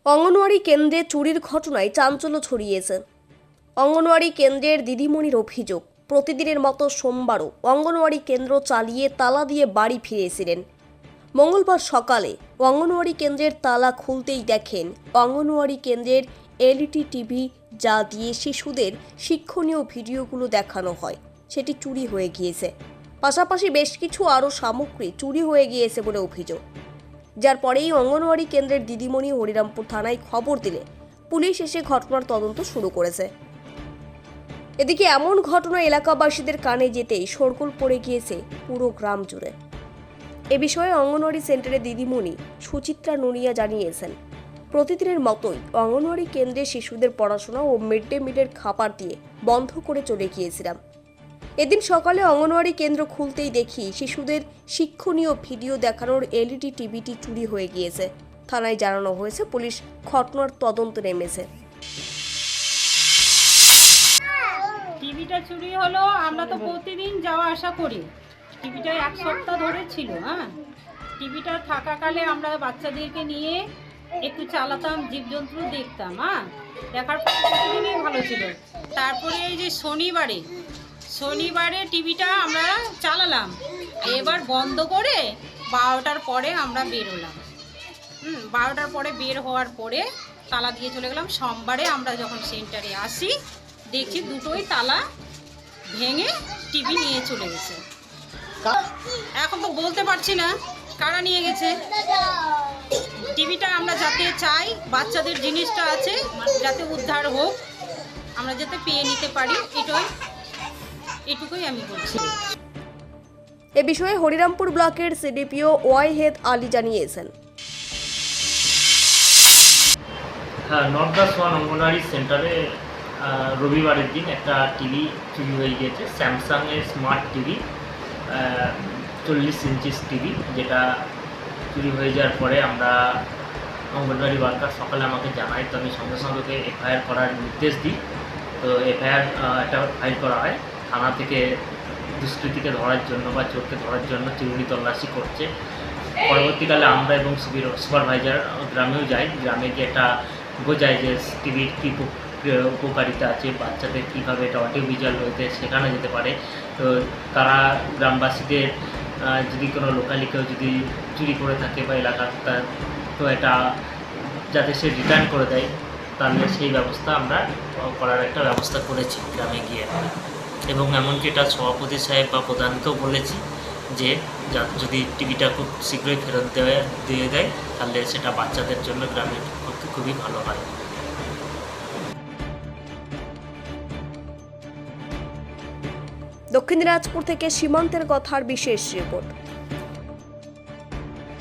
অঙ্গনওয়াড়ি কেন্দ্রে চুরির ঘটনায় চাঞ্চল্য ছড়িয়েছে। অঙ্গনওয়াড়ি কেন্দ্রের দিদিমণির অভিযোগ, প্রতিদিনের মতো সোমবারও অঙ্গনওয়াড়ি কেন্দ্র চালিয়ে তালা দিয়ে বাড়ি ফিরেছিলেন। মঙ্গলবার সকালে অঙ্গনওয়াড়ি কেন্দ্রের তালা খুলতেই দেখেন অঙ্গনওয়াড়ি কেন্দ্রের এলইডি টিভি যা দিয়ে শিশুদের শিক্ষণীয় ভিডিওগুলো দেখানো হয় সেটি চুরি হয়ে গিয়েছে। পাশাপাশি বেশ কিছু আরও সামগ্রী চুরি হয়ে গিয়েছে বলে অভিযোগ, যার পরেই অঙ্গনওয়াড়ি কেন্দ্রের দিদিমণি হরিরামপুর থানায় খবর দিলে পুলিশ এসে ঘটনার তদন্ত শুরু করেছে। এদিকে এমন ঘটনা এলাকাবাসীদের কানে যেতেই শোরগোল পড়ে গিয়েছে পুরো গ্রাম জুড়ে। এ বিষয়ে অঙ্গনওয়াড়ি সেন্টারের দিদিমণি সুচিত্রা নুনিয়া জানিয়েছেন, প্রতিদিনের মতোই অঙ্গনওয়াড়ি কেন্দ্রে শিশুদের পড়াশোনা ও মিড ডে মিলের খাবার দিয়ে বন্ধ করে চলে গিয়েছিলাম। এদিন সকালে অঙ্গনওয়াড়ি কেন্দ্র খুলতেই দেখি শিশুদের শিক্ষণীয় ভিডিও দেখানোর এলইডি টিভিটি চুরি হয়ে গিয়েছে। থানায় জানানো হয়েছে, পুলিশ ঘটনার তদন্তে নেমেছে। টিভিটা চুরি হলো, আমরা তো প্রতিদিন যাওয়া আসা করি। টিভিটা এক সপ্তাহ ধরে ছিল। টিভিটা থাকাকালে আমরা বাচ্চাদেরকে নিয়ে একটু চালাতাম, জীবজন্তু দেখতাম। দেখার পর প্রতিদিনই ভালো ছিল। তারপরে এই যে শনিবারে টিভিটা আমরা চালালাম, এবার বন্ধ করে 12টার পরে আমরা বেরোলাম। 12টার পরে বের হওয়ার পরে তালা দিয়ে চলে গেলাম। সোমবারে আমরা যখন সেন্টারে আসি দেখি দুটোই তালা ভেঙে টিভি নিয়ে চলে গেছে। এখন তো বলতে পারছি না কারা নিয়ে গেছে। টিভিটা আমরা যাতে চাই, বাচ্চাদের জিনিসটা আছে যাতে উদ্ধার হোক, আমরা যাতে পেয়ে নিতে পারি, এটুকুই আমি বলছি। এ বিষয়ে হরিরামপুর ব্লকের সিডিপিও ওয়াহিদ আলী জানিয়েছেন, নর্দাস ওয়ান অঙ্গনওয়াড়ি সেন্টারে রবিবারের দিন একটা টিভি চুরি হয়ে গিয়েছে। স্যামসাংয়ের স্মার্ট টিভি, 40 ইঞ্চিস টিভি, যেটা চুরি হয়ে যাওয়ার পরে আমরা অঙ্গনওয়াড়ি ওয়ার্কার সকালে আমাকে জানাই, তো আমি সঙ্গে সঙ্গে এফআইআর করার নির্দেশ দিই। তো এফআইআর একটা ফাইল করা হয়। থানা থেকে দুষ্কৃতীকে ধরার জন্য বা চোরকে ধরার জন্য চুরি তল্লাশি করছে। পরবর্তীকালে আমরা এবং সুপারভাইজার গ্রামেও যাই, গ্রামে গিয়ে একটা বোঝায় যে টিভির কী উপকারিতা আছে, বাচ্চাদের কীভাবে এটা অডিও ভিজুয়াল হইতে শেখানো যেতে পারে। তো তারা গ্রামবাসীদের যদি কোনো লোকালি কেউ যদি চুরি করে থাকে বা এলাকার, তো এটা যাতে সে রিটার্ন করে দেয়, তাহলে সেই ব্যবস্থা আমরা করার একটা ব্যবস্থা করেছি গ্রামে গিয়ে। এবং এমনকি এটা সভাপতি সাহেব বা প্রধানকেও বলেছি যে যদি টিভিটা খুব শীঘ্রই ফেরত দিয়ে দেয়, তাহলে সেটা বাচ্চাদের জন্য গ্রামের পক্ষে খুবই ভালো হয়। দক্ষিণ দিনাজপুর থেকে সীমান্তের কথার বিশেষ রিপোর্ট।